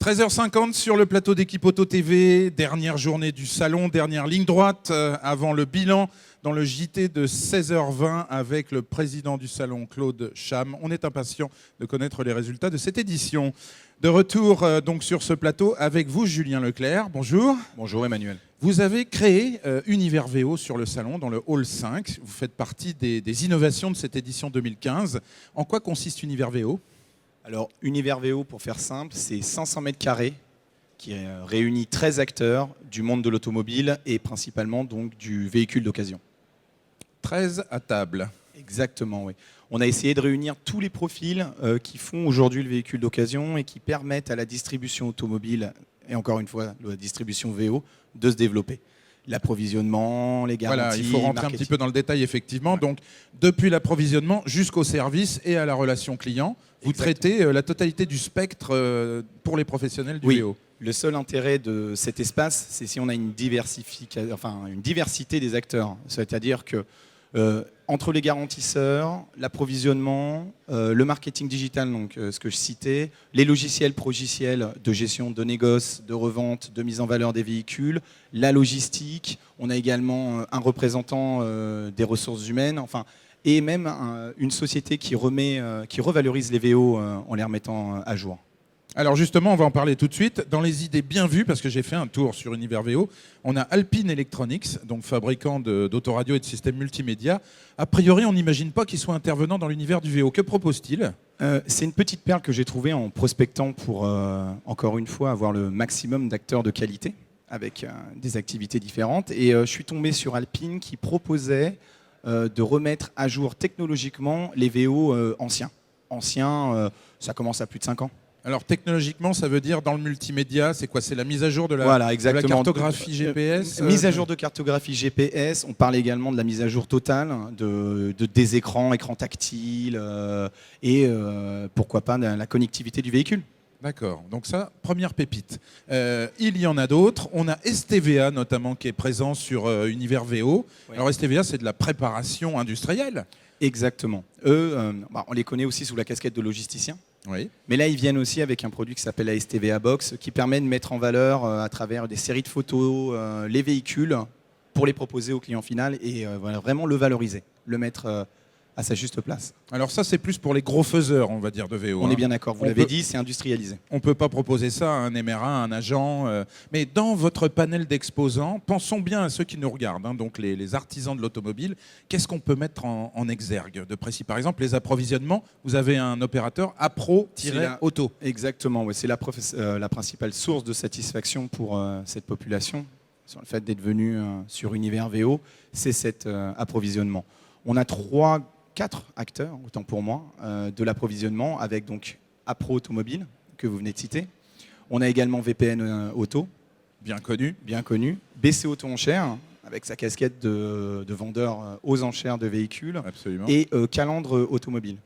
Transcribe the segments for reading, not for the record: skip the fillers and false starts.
13h50 sur le plateau d'Équipe Auto TV, dernière journée du salon, dernière ligne droite avant le bilan dans le JT de 16h20 avec le président du salon, Claude Cham. On est impatient de connaître les résultats de cette édition. De retour donc sur ce plateau avec vous, Julien Leclerc. Bonjour. Bonjour Emmanuel. Vous avez créé Univers VO sur le salon, dans le Hall 5. Vous faites partie des innovations de cette édition 2015. En quoi consiste Univers VO ? Alors, Univers VO, pour faire simple, c'est 500 mètres carrés qui réunit 13 acteurs du monde de l'automobile et principalement donc du véhicule d'occasion. 13 à table. Exactement, oui. On a essayé de réunir tous les profils qui font aujourd'hui le véhicule d'occasion et qui permettent à la distribution automobile, et encore une fois, la distribution VO, de se développer. L'approvisionnement, les garanties, voilà, il faut rentrer un petit peu dans le détail, effectivement. Ouais. Donc, depuis l'approvisionnement jusqu'au service et à la relation client, vous traitez la totalité du spectre pour les professionnels du VO. Le seul intérêt de cet espace, c'est si on a une diversité des acteurs. C'est-à-dire que entre les garantisseurs, l'approvisionnement, le marketing digital, donc ce que je citais, les logiciels progiciels de gestion de négoce, de revente, de mise en valeur des véhicules, la logistique, on a également un représentant des ressources humaines, et même une société qui revalorise les VO en les remettant à jour. Alors justement, on va en parler tout de suite. Dans les idées bien vues, parce que j'ai fait un tour sur Univers VO, on a Alpine Electronics, donc fabricant d'autoradio et de systèmes multimédia. A priori, on n'imagine pas qu'ils soient intervenants dans l'univers du VO. Que propose-t-il ? C'est une petite perle que j'ai trouvée en prospectant pour, encore une fois, avoir le maximum d'acteurs de qualité avec des activités différentes. Et je suis tombé sur Alpine qui proposait de remettre à jour technologiquement les VO anciens. Anciens, ça commence à plus de 5 ans. Alors technologiquement, ça veut dire dans le multimédia, c'est quoi ? C'est la mise à jour de la cartographie GPS Mise à jour de cartographie GPS. On parle également de la mise à jour totale des écrans tactiles et pourquoi pas de la connectivité du véhicule. D'accord, donc ça, première pépite. Il y en a d'autres. On a STVA notamment qui est présent sur Univers VO. Oui. Alors STVA, c'est de la préparation industrielle. Exactement. Eux, on les connaît aussi sous la casquette de logisticiens. Oui. Mais là, ils viennent aussi avec un produit qui s'appelle la STVA Box, qui permet de mettre en valeur, à travers des séries de photos, les véhicules pour les proposer au client final et vraiment le valoriser, le mettre à sa juste place. Alors ça, c'est plus pour les gros faiseurs, on va dire, de VO. On est bien d'accord, vous l'avez dit, c'est industrialisé. On ne peut pas proposer ça à un MRA, à un agent. Mais dans votre panel d'exposants, pensons bien à ceux qui nous regardent, donc les artisans de l'automobile. Qu'est-ce qu'on peut mettre en exergue de précis ? Par exemple, les approvisionnements, vous avez un opérateur Appro-Auto. Exactement, ouais, c'est la principale source de satisfaction pour cette population, sur le fait d'être venu sur Univers VO, c'est cet approvisionnement. On a 4 acteurs, autant pour moi, de l'approvisionnement avec donc Appro Automobile, que vous venez de citer. On a également VPN Auto. Bien connu. BC Auto Enchères, avec sa casquette de vendeur aux enchères de véhicules. Absolument. Et Calandre Automobile.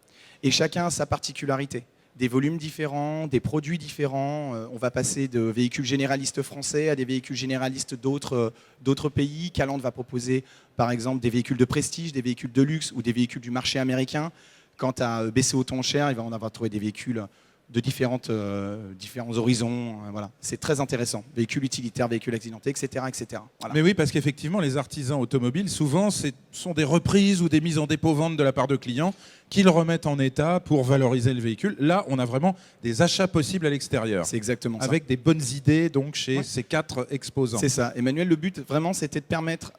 Et chacun a sa particularité. Des volumes différents, des produits différents. On va passer de véhicules généralistes français à des véhicules généralistes d'autres pays. Calandre va proposer par exemple des véhicules de prestige, des véhicules de luxe ou des véhicules du marché américain. Quant à BC Auto Enchères, il va en avoir trouvé des véhicules de différents horizons. Voilà. C'est très intéressant. Véhicules utilitaires, véhicules accidentés, etc. etc. Voilà. Mais oui, parce qu'effectivement, les artisans automobiles, souvent, ce sont des reprises ou des mises en dépôt-vente de la part de clients qu'ils remettent en état pour valoriser le véhicule. Là, on a vraiment des achats possibles à l'extérieur. C'est exactement ça. Avec des bonnes idées donc, chez ces 4 exposants. C'est ça. Emmanuel, le but, vraiment, c'était de permettre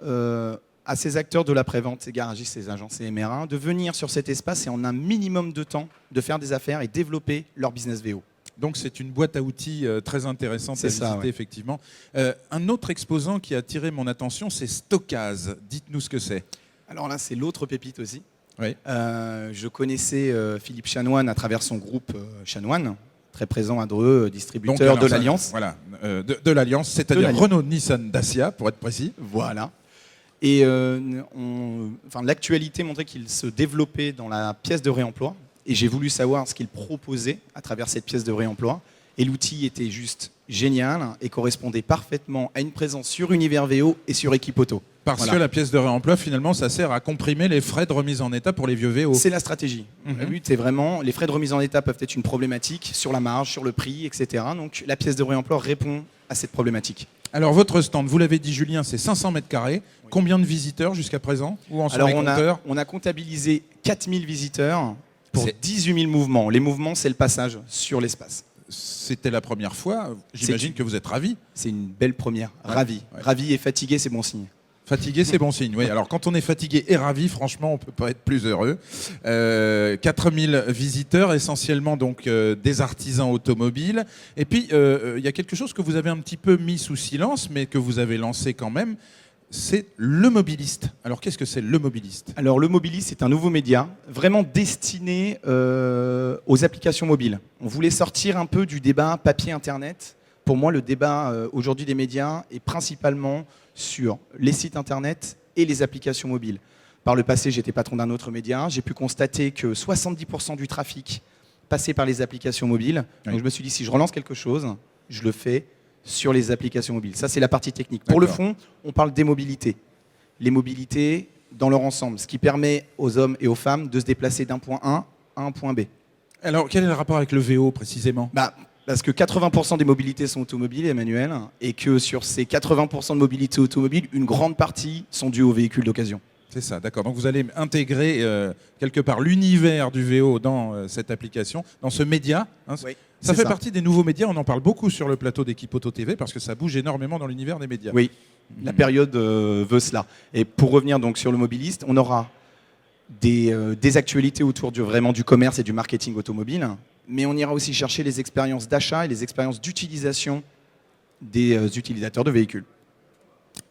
à ces acteurs de l'après-vente, ces garagistes, ces agents, ces MR1, de venir sur cet espace et en un minimum de temps, de faire des affaires et développer leur business VO. Donc c'est une boîte à outils très intéressante à visiter, ouais. Effectivement. Un autre exposant qui a attiré mon attention, c'est Stockaz. Dites-nous ce que c'est. Alors là, c'est l'autre pépite aussi. Oui. Je connaissais Philippe Chanoine à travers son groupe Chanoine, très présent à Dreux, distributeur de l'Alliance. Voilà, de l'Alliance, c'est-à-dire Renault, Nissan, Dacia, pour être précis. Voilà. Et l'actualité montrait qu'il se développait dans la pièce de réemploi. Et j'ai voulu savoir ce qu'il proposait à travers cette pièce de réemploi. Et l'outil était juste génial et correspondait parfaitement à une présence sur Univers VO et sur Équipe Auto. Parce que la pièce de réemploi, finalement, ça sert à comprimer les frais de remise en état pour les vieux VO. C'est la stratégie. Le but, c'est vraiment, les frais de remise en état peuvent être une problématique sur la marge, sur le prix, etc. Donc la pièce de réemploi répond à cette problématique. Alors votre stand, vous l'avez dit Julien, c'est 500 mètres carrés. Oui. Combien de visiteurs jusqu'à présent? Où en sont les compteurs? On a comptabilisé 4000 visiteurs pour 18 000 mouvements. Les mouvements, c'est le passage sur l'espace. C'était la première fois. J'imagine que vous êtes ravi. C'est une belle première. Ravi. Ouais. Ravi et fatigué, c'est bon signe. Fatigué, c'est bon signe. Oui. Alors, quand on est fatigué et ravi, franchement, on peut pas être plus heureux. 4000 visiteurs, essentiellement donc des artisans automobiles. Et puis, il y a quelque chose que vous avez un petit peu mis sous silence, mais que vous avez lancé quand même. C'est le mobiliste. Alors, qu'est-ce que c'est le mobiliste? Alors, le mobiliste, c'est un nouveau média vraiment destiné aux applications mobiles. On voulait sortir un peu du débat papier-internet. Pour moi, le débat aujourd'hui des médias est principalement sur les sites internet et les applications mobiles. Par le passé, j'étais patron d'un autre média. J'ai pu constater que 70% du trafic passait par les applications mobiles. Oui. Donc, je me suis dit, si je relance quelque chose, je le fais sur les applications mobiles. Ça, c'est la partie technique. Pour le fond, on parle des mobilités. Les mobilités dans leur ensemble, ce qui permet aux hommes et aux femmes de se déplacer d'un point A à un point B. Alors, quel est le rapport avec le VO, précisément? Parce que 80% des mobilités sont automobiles, Emmanuel, et que sur ces 80% de mobilités automobiles, une grande partie sont dues aux véhicules d'occasion. C'est ça, d'accord. Donc vous allez intégrer quelque part l'univers du VO dans cette application, dans ce média. Hein. Oui, ça fait partie des nouveaux médias, on en parle beaucoup sur le plateau d'Équipe Auto TV parce que ça bouge énormément dans l'univers des médias. Oui, la période veut cela. Et pour revenir donc sur le mobiliste, on aura des actualités autour vraiment du commerce et du marketing automobile, mais on ira aussi chercher les expériences d'achat et les expériences d'utilisation des utilisateurs de véhicules.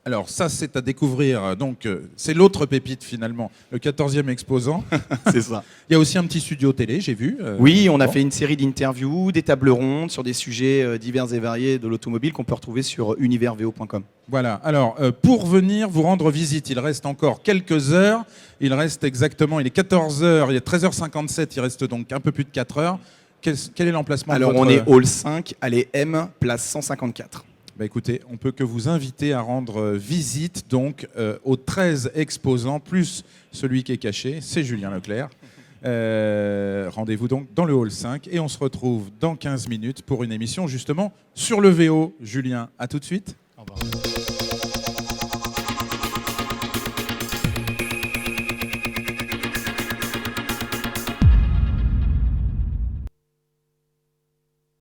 Alors ça, c'est à découvrir. Donc, c'est l'autre pépite finalement, le 14e exposant. C'est ça. Il y a aussi un petit studio télé, j'ai vu. Oui, on a fait une série d'interviews, des tables rondes sur des sujets divers et variés de l'automobile qu'on peut retrouver sur universvo.com. Voilà. Alors, pour venir vous rendre visite, il reste encore quelques heures. Il reste exactement, il est 14h, il est 13h57, il reste donc un peu plus de 4 heures. Quel est l'emplacement? Alors, on est hall 5, allée M, place 154. Bah écoutez, on peut que vous inviter à rendre visite donc aux 13 exposants, plus celui qui est caché, c'est Julien Leclerc. Rendez-vous donc dans le hall 5 et on se retrouve dans 15 minutes pour une émission justement sur le VO. Julien, à tout de suite. Au revoir.